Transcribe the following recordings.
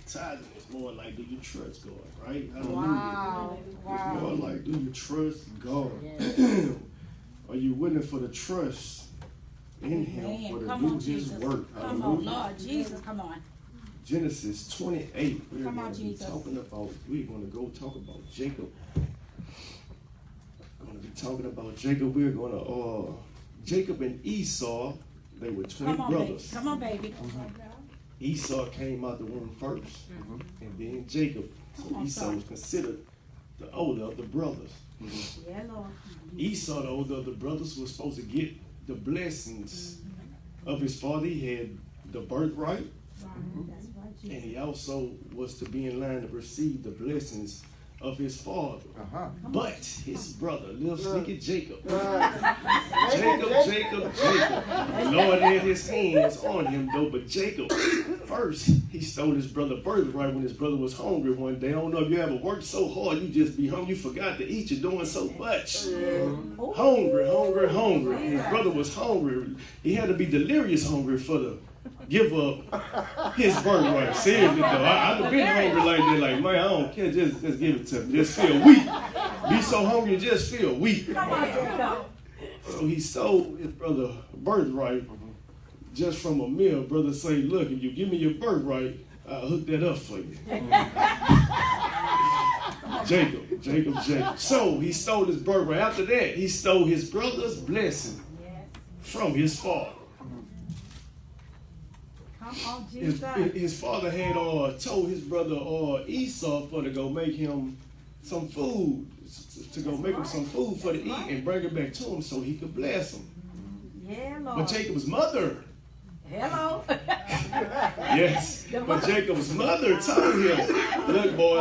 Tithing is more like, do you trust God, right? Hallelujah. Wow. It's more like, do you trust God? Are you willing for the trust in Him for to do His work? Come on, Lord Jesus, come on. Genesis 28. We're Come on, going to be Jesus. talking about, we're going to go talk about Jacob. We're going to be talking about Jacob. We're going to, Jacob and Esau, they were twin brothers. Baby. Come on, baby. Esau came out the womb first, and then Jacob. So Esau was considered the older of the brothers. Yeah, Lord. Esau, the older of the brothers, was supposed to get the blessings of his father. He had the birthright, and he also was to be in line to receive the blessings of his father. But his brother, little sneaky Jacob, Jacob. The Lord had his hands on him though, but Jacob, first, he stole his brother's birthright when his brother was hungry one day. I don't know if you ever worked so hard, you just be hungry, you forgot to eat, you're doing so much. Hungry. His brother was hungry. He had to be delirious hungry for the give up his birthright. Seriously though, I've been hungry like that. Like, man, I don't care. Just give it to me. Just feel weak. Be so hungry, just feel weak. So he stole his brother's birthright just from a meal. Brother say, look, if you give me your birthright, I'll hook that up for you. Jacob. So he stole his birthright. After that, he stole his brother's blessing from his father. His father had told his brother Esau to go make him some food, him some food for to eat and bring it back to him so he could bless him. Yeah, Lord. But Jacob's mother, hello. yes, but Jacob's mother told him, look, boy,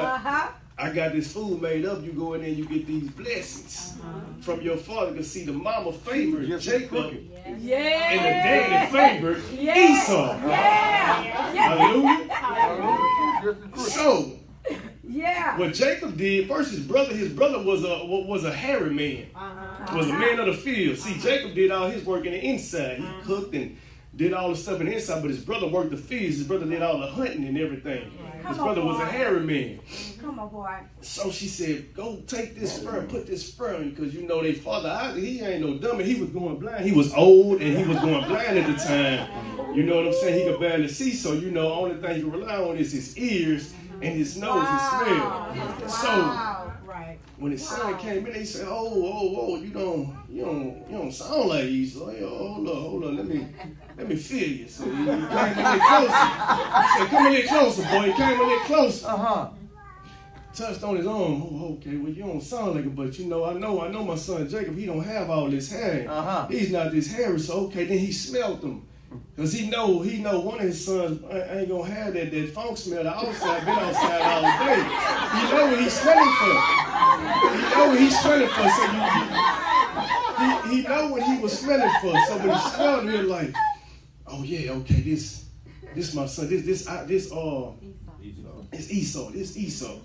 I got this food made up. You go in there, you get these blessings from your father. Because see, the mama favored Jacob, and the daddy favored Esau. Hallelujah. So, what Jacob did first, his brother was a hairy man, was a man of the field. See, Jacob did all his work in the inside. He cooked and did all the stuff in the inside, but his brother worked the fields. His brother did all the hunting and everything. His brother was a hairy man. Come on, boy. So she said, go take this fur and put this fur in, because you know their father, Isaac, he ain't no dummy. He was going blind. He was old and he was going blind at the time. You know what I'm saying? He could barely see, so you know, only thing he could rely on is his ears and his nose, his smell. So when his son came in, he said, oh, you don't sound like Esau. Hey, hold on, let me feel you. So he came a little closer. He said, come a little closer, boy. He came a little closer. Touched on his arm. Oh, okay, well, you don't sound like it, but you know, I know my son Jacob, he don't have all this hair. He's not this hairy, so okay, then he smelled them. Because he know one of his sons ain't gonna have that funk smell, the outside, been outside all day. He know what he's smelling for. So he know what he was smelling for. So when he smelled it, like, oh yeah, okay, this my son, this Esau.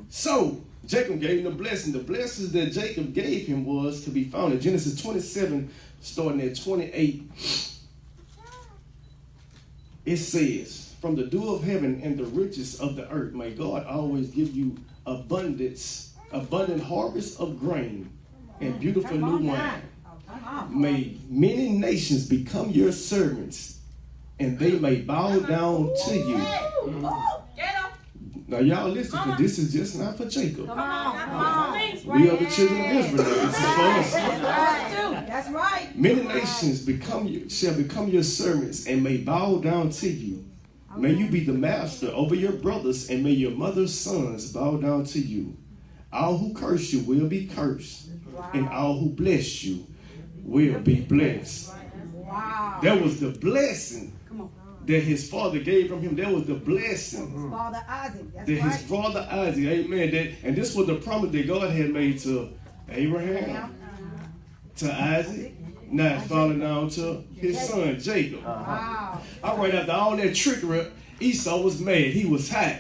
So Jacob gave him the blessing. The blessings that Jacob gave him was to be found in Genesis 27, starting at 28. It says, from the dew of heaven and the riches of the earth, may God always give you abundant harvest of grain and beautiful new wine. May many nations become your servants, and they may bow down to you. Now y'all listen, because this is just not for Jacob. We are the children of Israel. This is for us. That's right. Many nations shall become your servants and may bow down to you. May you be the master over your brothers, and may your mother's sons bow down to you. All who curse you will be cursed, and all who bless you will be blessed. Wow. That was the blessing that his father gave from him. That was the blessing. His father Isaac. That's that his father Isaac, amen. And this was the promise that God had made to Abraham, to Isaac, now it's falling down to his son Jacob. Wow. All right, after all that trickery, Esau was mad. He was hot.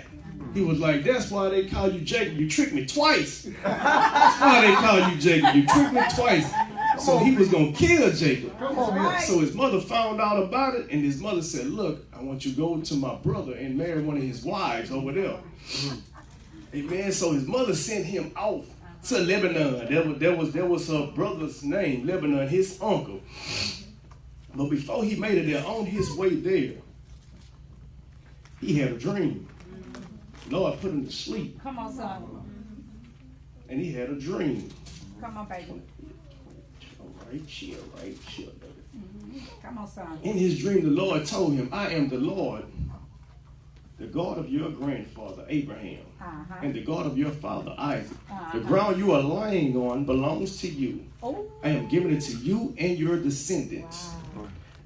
He was like, that's why they call you Jacob. You tricked me twice. That's why they call you Jacob. You tricked me twice. So he was going to kill Jacob. Right. So his mother found out about it, and his mother said, look, I want you to go to my brother and marry one of his wives over there. Amen. So his mother sent him off to Lebanon. That was her brother's name, Lebanon, his uncle. But before he made it there, on his way there, he had a dream. Lord put him to sleep. Come on, son. And he had a dream. Come on, baby. All right, chill, baby. Come on, son. In his dream, the Lord told him, I am the Lord, the God of your grandfather, Abraham, and the God of your father, Isaac. The ground you are lying on belongs to you. Oh. I am giving it to you and your descendants.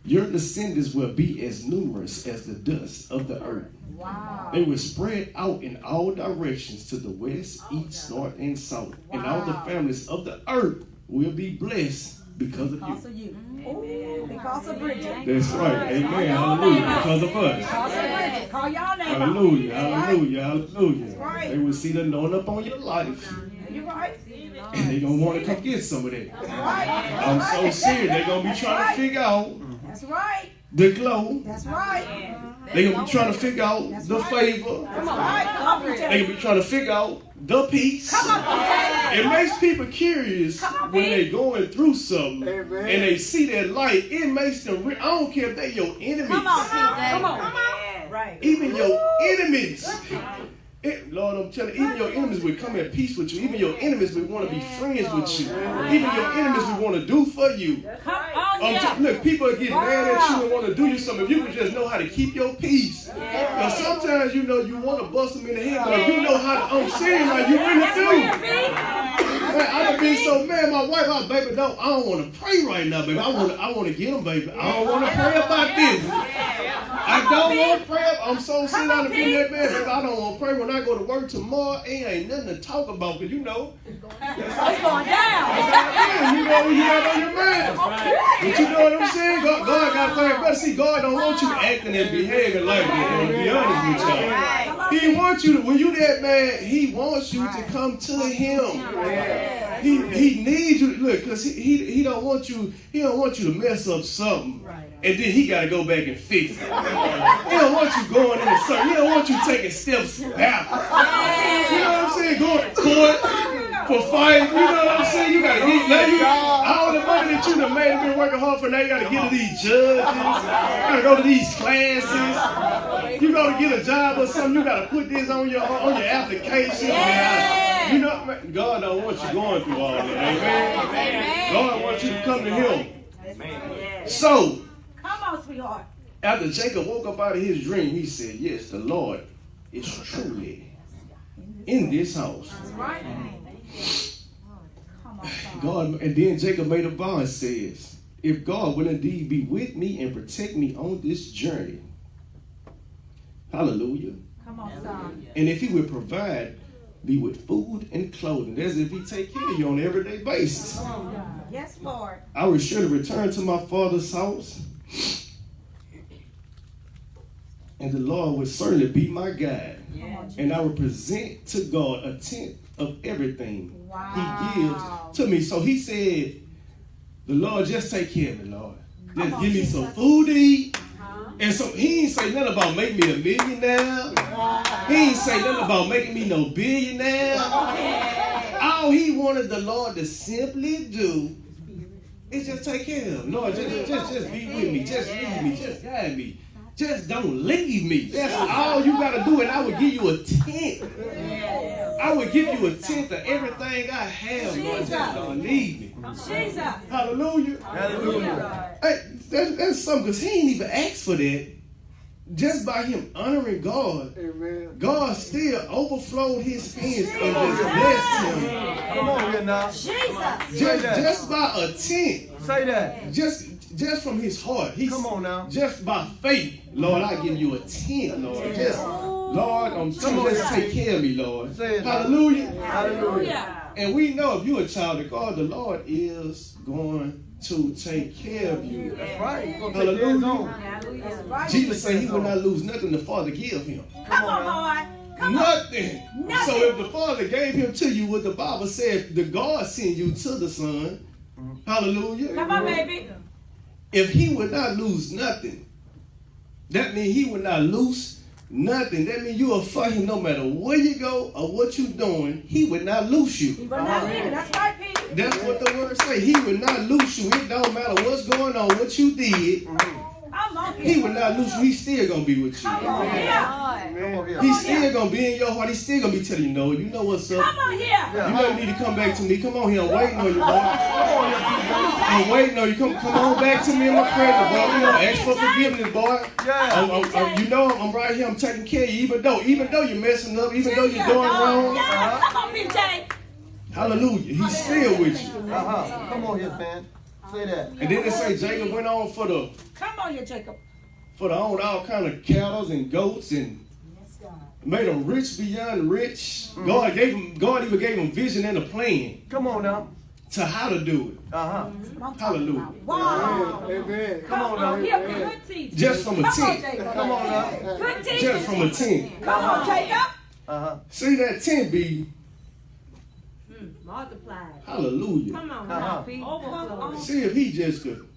Your descendants will be as numerous as the dust of the earth. Wow. They will spread out in all directions to the west, east, north, and south. And all the families of the earth will be blessed because of you. Ooh, because of Bridget. That's right. Amen. Hallelujah. Because of us. Because of Bridget. Call y'all name. Hallelujah. Hallelujah. Hallelujah. That's right. They will see the anointing up on your life. You're right. And they're going to want to come get some of that. That's right. I'm so serious. They're going to be trying to figure out That's right. the glow. That's right. They're going to be trying to figure out the favor. That's right. Come on, They're Bridget. going to be trying to figure out the peace. Come on, Bridget. It makes people curious when they're going through something and they see that light. It makes them, I don't care if they're your enemies. Come on, Come on. Right. Even your enemies. Lord, I'm telling you, even your enemies will come at peace with you. Even your enemies will want to be friends with you. Even your enemies will want to do for you. Look, people get mad at you and want to do you something. If you could just know how to keep your peace. Because sometimes, you want to bust them in the head, but you know how to, I'm serious, like you really do. Man, I done been so mad. My wife, baby, I don't want to pray right now, baby. I want to get them, baby. I don't want to pray about this. I don't want to pray. I'm so sitting down and being that man, baby. I don't want to pray. When I go to work tomorrow, ain't nothing to talk about, because it's going down. you know when you got on your mind. But you know what I'm saying? God got things better. See, God don't want you acting and behaving like that. To be honest with y'all. He wants you to, when you that man, he wants you to come to him. He needs you to look, because he don't want you to mess up something. And then he got to go back and fix it. He don't want you going into something. He don't want you taking steps back. You know what I'm saying? Going to court for fighting. You know what I'm saying? You got to get all the money that you done made and been working hard for. Now you got to get to these judges. You got to go to these classes. You got to get a job or something. You got to put this on your application. You know, God don't want you going through all that. Amen. God wants you to come to Him. So, come on, sweetheart. After Jacob woke up out of his dream, he said, yes, the Lord is truly in this house. Right. Come on, God, and then Jacob made a vow and says, if God will indeed be with me and protect me on this journey, hallelujah. Come on, son. And if He will provide me with food and clothing, that's if He take care of you on an everyday basis. Yes, Lord. I will surely return to my father's house, and the Lord will certainly be my guide. And I will present to God a tenth of everything He gives to me. So he said, the Lord, just take care of me, Lord. Just give me some food to eat. And so he ain't say nothing about making me a millionaire. He ain't say nothing about making me no billionaire. All he wanted the Lord to simply do is just take care of him. Lord, just be with me. Just lead me. Just guide me. Just don't leave me. That's all you got to do, and I will give you a tenth. I will give you a tenth of everything I have, Lord. Just don't leave me. Jesus. Hallelujah. Hallelujah. Hey, that's something, because he ain't even asked for that. Just by him honoring God, Amen. God still overflowed his hands and just blessed him. Come on here now. Jesus. Just by a tenth. Say that. Just from his heart. Come on now. Just by faith, Lord, I give you a tenth, Lord. Lord, I'm telling you, just take care of me, Lord. Say it. Hallelujah. Hallelujah. And we know if you're a child of God, the Lord is going to take care of you. That's right. You're gonna Hallelujah. take care of his own. Right. Jesus said he will not lose nothing the Father give him. Come on, boy. Come on. Nothing. Nothing. So if the Father gave him to you, what the Bible said, the God sent you to the Son, Hallelujah. Come on, baby. If he would not lose nothing, that means he would not lose nothing. That means you are for him no matter where you go or what you're doing. He would not lose you. He will not leave it. That's right, Pete. That's what the word say. He would not lose you. It don't matter what's going on, what you did. Come on He here. would not lose you. He's still going to be with you. Come on here. Come on here. He's still going to be in your heart. He's still going to be telling you, no, you know what's up. Come on here. You know you need to come back to me. Come on here. I'm waiting on you, boy. I'm waiting on you. Come on back to me in my presence, boy. You know, ask for forgiveness, boy. You know I'm right here. I'm taking care of you. Even though you're messing up, even though you're doing wrong. Yeah, come on, PJ. Hallelujah. He's still with you. Come on here, man. Say that. And then they say Jacob went on for the Come on here, Jacob. owned all kind of cattle and goats and made them rich beyond rich. God even gave him vision and a plan Come on now. to how to do it. Hallelujah. Wow. Amen. Come on now. Here, good teacher. Just from a Come on, tent. Jacob. Come on now. Good teacher. Just from a tent. Come on, Jacob. See that tent be Multiplied. hallelujah. Come on, Uh-huh. Pete. Overflow. See if he just could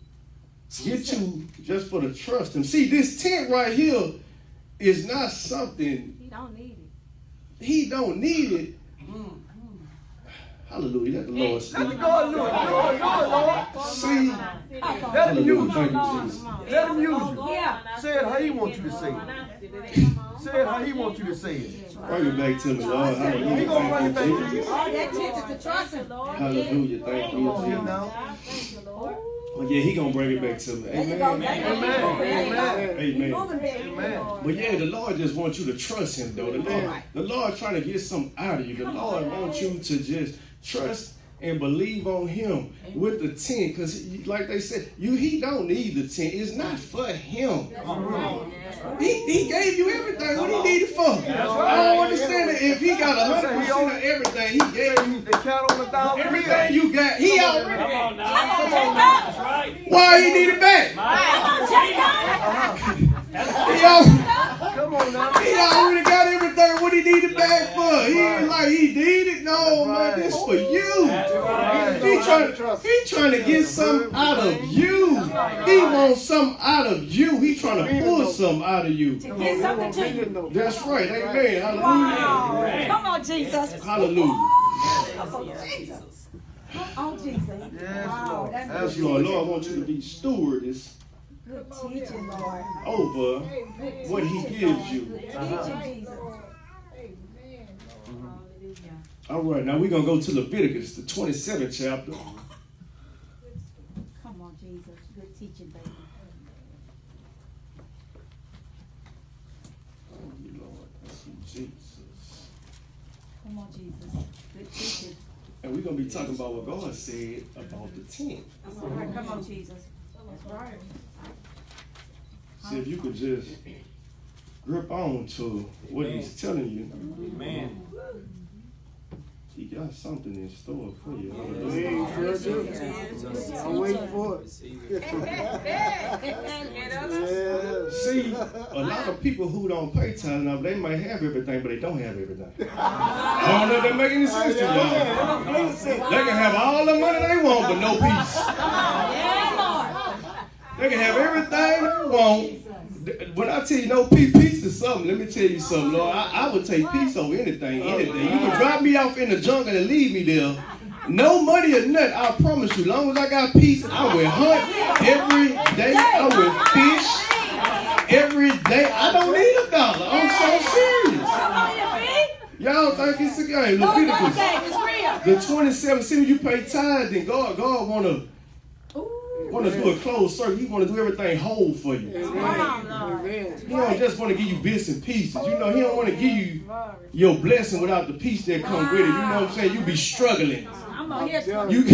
get you just for the trust him. See, this tent right here is not something He don't need it. he don't need it. Hallelujah. Let the Lord speak. Let God do it. Do it, Lord. See, Let him use hallelujah. you. Thank you, Jesus. Let him use you. Yeah. Say it how he wants you to say it. Say it how he wants you to say it. Bring it back to me, Lord. Hallelujah. He gonna bring it Thank back you, to you. Jesus. All that teacher to trust him. Hallelujah. Thank Come on you, here Jesus. now. Well, yeah, he gonna bring it back to me. There you go. Amen. There you go. There you go. Amen. Moving, baby. Amen. But yeah, the Lord just wants you to trust him, though. The Lord trying to get something out of you. The Lord wants you to just trust and believe on him with the tent. Because like they said, he don't need the tent. It's not for him. He gave you everything. What he needed for? I don't understand it. If he got 100% of everything, he gave you The cattle on the thousand everything you got. He already. Come on, Jacob. Why he need it back? Come on, Jacob. Come on now. He already got everything. What he needed back for? He ain't like he need it. No, man, this for you. He trying to get something out of you. He wants something out of you. He trying to pull something out of you. Get something to you. That's right. Amen. Hallelujah. Wow. Come on, Jesus. Hallelujah. Come on, Jesus. Come on, Jesus. Yes, Wow, Lord. that's That's Lord. Lord wants you to be stewardess good teaching, Lord. over what he gives you. Teaching, Jesus. All right. Now we're going to go to Leviticus, the 27th chapter. Come on, Jesus. Good teaching, baby. Oh, Lord. Thank you, Jesus. Come on, Jesus. Good teaching. And we're going to be talking about what God said about the tent. Come on, Jesus. That's right. See if you could just grip on to what he's telling you. Amen. He got something in store for you. I'm waiting for it. See, a lot of people who don't pay tithe now, they might have everything, but they don't have everything. I don't know if that make any sense to y'all. They can have all the money they want, but no peace. They can have everything they want. When I tell you no peace is something, let me tell you something, Lord. I would take peace over anything. You can drop me off in the jungle and leave me there. No money or nothing, I promise you. As long as I got peace, I will hunt every day. I will fish every day. I don't need $1. I'm so serious. Y'all think it's a game. Leviticus, the 27th, see when you pay tithe, then God want to do a closed circle. He want to do everything whole for you. He don't just want to give you bits and pieces. You know, he don't want to give you your blessing without the peace that comes with it. You know what I'm saying? You be struggling. You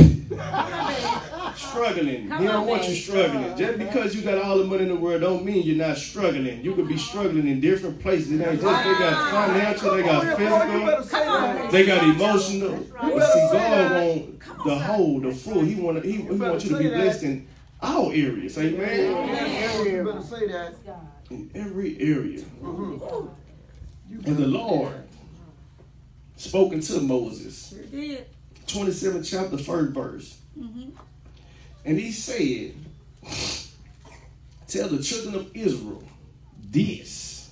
struggling. He don't want you struggling. Just because you got all the money in the world don't mean you're not struggling. You could be struggling in different places. It ain't just they got financial, they got physical, they got emotional. But see, God want the whole, the full. He want you to be blessed in all areas. Amen. You better say that. In every area. And the Lord spoken to Moses. 27th chapter, 1st verse. And he said, tell the children of Israel this.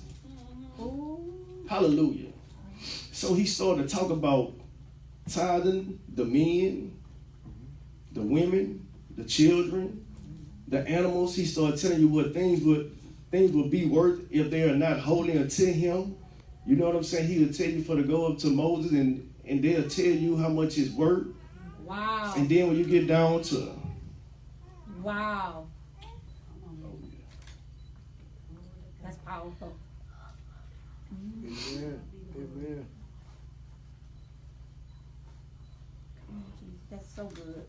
Hallelujah. So he started to talk about tithing the men, the women, the children, the animals. He started telling you what things would be worth if they are not holy unto him. You know what I'm saying? He would tell you for to go up to Moses and they'll tell you how much it's worth. Wow. And then when you get down to Wow. That's powerful. Amen. Amen. That's so good.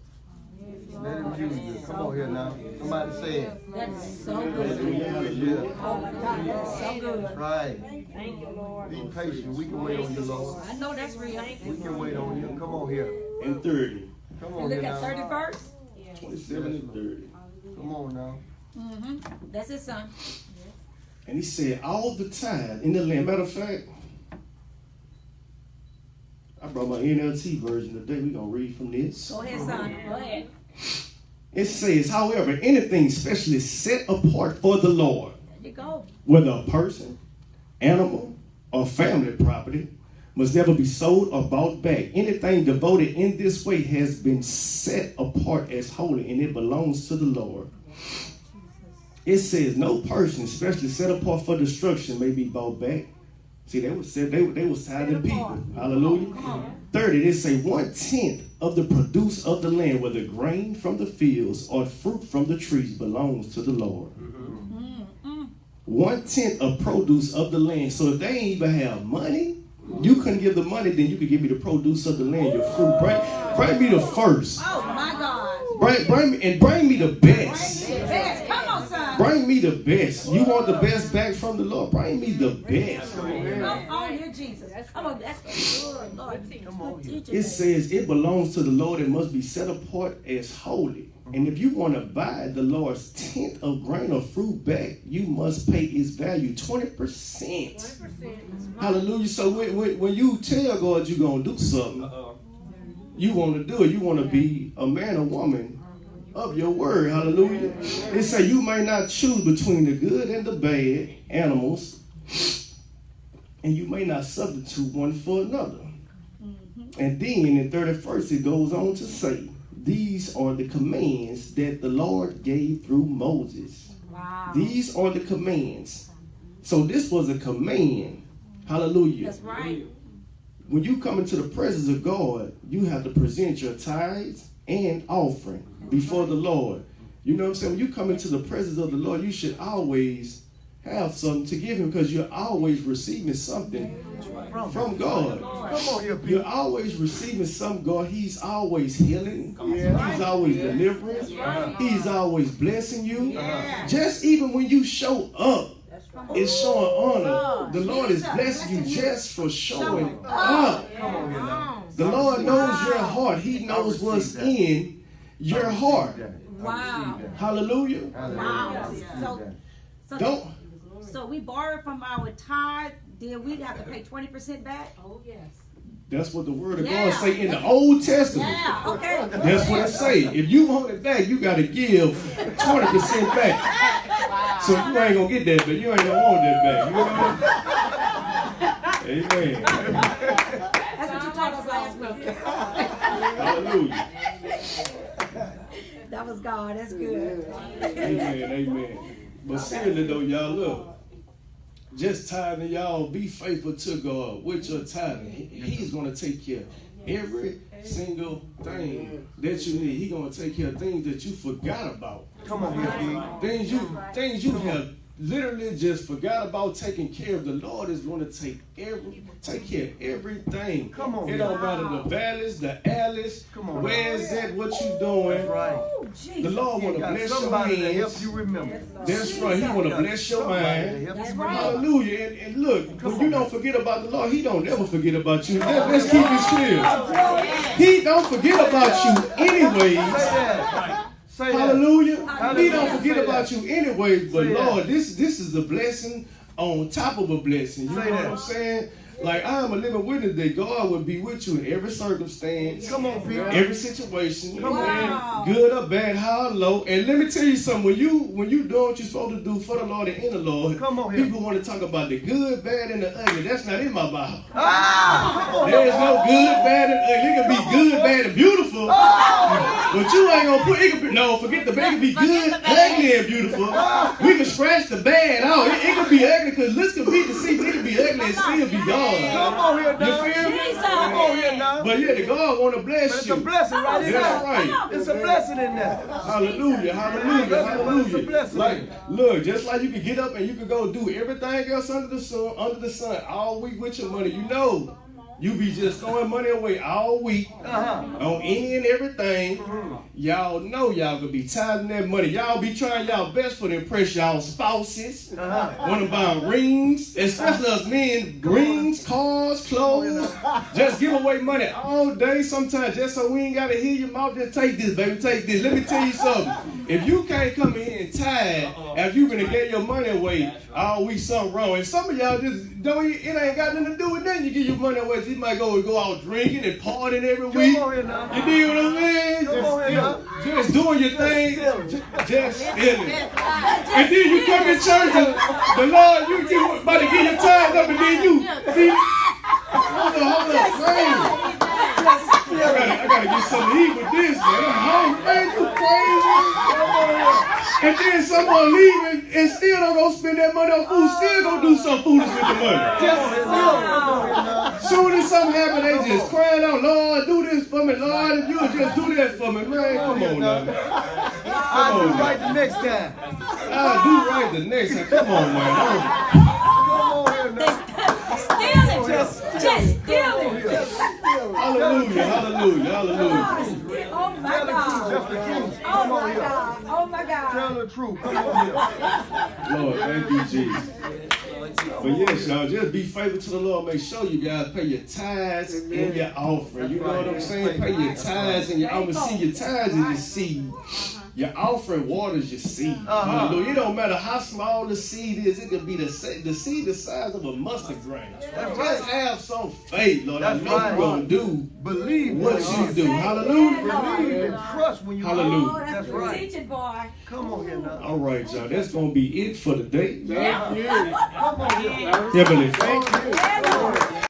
Let him use you. Come on here now. Somebody say it. That is so good. Yeah. Oh my God, that's so good. Right. Thank you, Lord. Be patient. We can wait on you, Lord. I know that's real. We can wait on you. Come on here. and 30. Come You on look here at now. 30 verse. 27 and 30. Come on now. That's his son. And he said, all the tithe in the land. Matter of fact, I brought my NLT version today. We're going to read from this. Go ahead, son. Go ahead. It says, however, anything specially set apart for the Lord, There you go. whether a person, animal, or family property, must never be sold or bought back. Anything devoted in this way has been set apart as holy, and it belongs to the Lord. It says no person, especially set apart for destruction, may be bought back. See, they was said they was tithing people. Hallelujah. 30, they say 1/10 of the produce of the land, whether grain from the fields or fruit from the trees, belongs to the Lord. 1/10 of produce of the land. So if they ain't even have money, you couldn't give the money, then you could give me the produce of the land, your fruit. Bring me the first. Oh my God. Bring me the best. Yes, come on, son. Bring me the best. You want the best back from the Lord? Bring me the best. Come on here, Jesus. Come on, that's good, Lord. Come on here. It says it belongs to the Lord and must be set apart as holy. And if you want to buy the Lord's 10th of grain or fruit back, you must pay its value 20%. Hallelujah. So when you tell God you're going to do something, you want to do it. You want to be a man or woman of your word. Hallelujah. It say you may not choose between the good and the bad animals, and you may not substitute one for another. And then in 31st, it goes on to say, these are the commands that the Lord gave through Moses. Wow. These are the commands. So this was a command. Hallelujah. That's right. When you come into the presence of God, you have to present your tithes and offering before the Lord. You know what I'm saying? When you come into the presence of the Lord, you should always have something to give him, because you're always receiving something from God. Come on here, You're people. always receiving some God. He's always healing. He's always delivering. He's always blessing you. Just even when you show up, it's showing honor. The Lord is blessing you just for showing up. Come on here now. The Lord knows your heart. He knows what's in your heart. Wow. Hallelujah. Wow. Don't. So we borrow from our tithe, then we have to pay 20% back? Oh, yes. That's what the word of Yeah. God say in the Old Testament. Yeah, okay. That's what it say. If you want it back, you got to give 20% back. So you ain't going to get that, but you ain't going to want that back. You know what I mean? Amen. That's what you taught us last week. Hallelujah. That was God. That's good. Amen. Amen. But seriously though, y'all, look. Just tithing, y'all, be faithful to God with your tithing. He's going to take care of every single thing that you need. He's going to take care of things that you forgot about. Come on here, Things you have literally just forgot about taking care of. The Lord is going to take care of everything. Come on. It don't matter the valleys, the alleys, Come on. where is that, what you doing. Right. Oh, The Jesus. Lord want to Got bless your somebody to help hands. you remember. That's right. He want to bless your Somebody to mind. help That's you right. remember. Hallelujah. And look, when you don't forget about the Lord, he don't never forget about you. Let's keep this clear. He don't forget about you Say anyways. that. Say that. Hallelujah. He Hallelujah. don't forget Say about that. you anyways. But Say that. Lord, this is a blessing on top of a blessing. You Say know that. what I'm saying? Like, I am a living witness that God will be with you in every circumstance. Come on, Peter. Every situation. Wow. Good or bad, high or low. And let me tell you something. When you do what you're supposed to do for the Lord and in the Lord, Come on here. people want to talk about the good, bad, and the ugly. That's not in my Bible. Ah, come on. There's no good, bad, and ugly. It can be good, bad, and beautiful. But you ain't gonna put it. Can be, no, forget the bad. It can be good, ugly, and beautiful. We can scratch the bad out. It can be ugly because looks can be deceived. It can be ugly and still be God. Come on here, You now. feel me? Come on here, now. But yeah, the God want to bless It's you. a blessing right in That's there. right. It's a blessing in there. Hallelujah, hallelujah, It's a hallelujah. blessing. Like, look, just like you can get up and you can go do everything else under the sun all week with your money, you know. You be just throwing money away all week on any and everything. Y'all know y'all gonna be tired of that money. Y'all be trying y'all best for to impress y'all spouses. Want to buy rings, especially us men, rings, cars, clothes. Just give away money all day sometimes just so we ain't gotta hear your mouth. Just take this, baby, take this. Let me tell you something. If you can't come in here and tired after you gonna get your money away all week, something wrong. And some of y'all just don't. It ain't got nothing to do with nothing. You give your money away. You might go out drinking and partying every week. Come on here now. You dig what I'm saying? Come on here now. Just doing your thing. Just stealing. And then you come to church and the Lord, you about to get your tithe up and then you. Hold up, man. I gotta get something to eat with this, man. I'm hungry, man. You crazy? And then someone leaving and still don't go spend that money on food. Still gonna do some foolish with the money. Soon as something happen, they just crying out, Lord, do this for me, Lord. If you'll just do that for me, man. Come on now. I'll do right the next time. I'll do right the next time. Come on, man. Come on here now. Stealing. Just stealing. Hallelujah, hallelujah, hallelujah. Oh my God. Just the truth. Oh Come on my here. God. Oh my Tell God. the truth. Come on here. Lord, thank you, Jesus. But yes, y'all, just be faithful to the Lord. Make sure you guys pay your tithes and your offering. You know what I'm saying? Pay your tithes and your offering. See, your tithes is your seed. Your offering waters your seed. Hallelujah. It don't matter how small the seed is. It could be the seed the size of a mustard grain. Just have some faith, Lord. I know you're going to do Believe what you do. Hallelujah. Believe and trust when you Hallelujah. Oh, that's right. Teach it, boy. Come on here now. All right, y'all. That's going to be it for the day. Come on here. Heavenly Thank you. Yeah, Lord.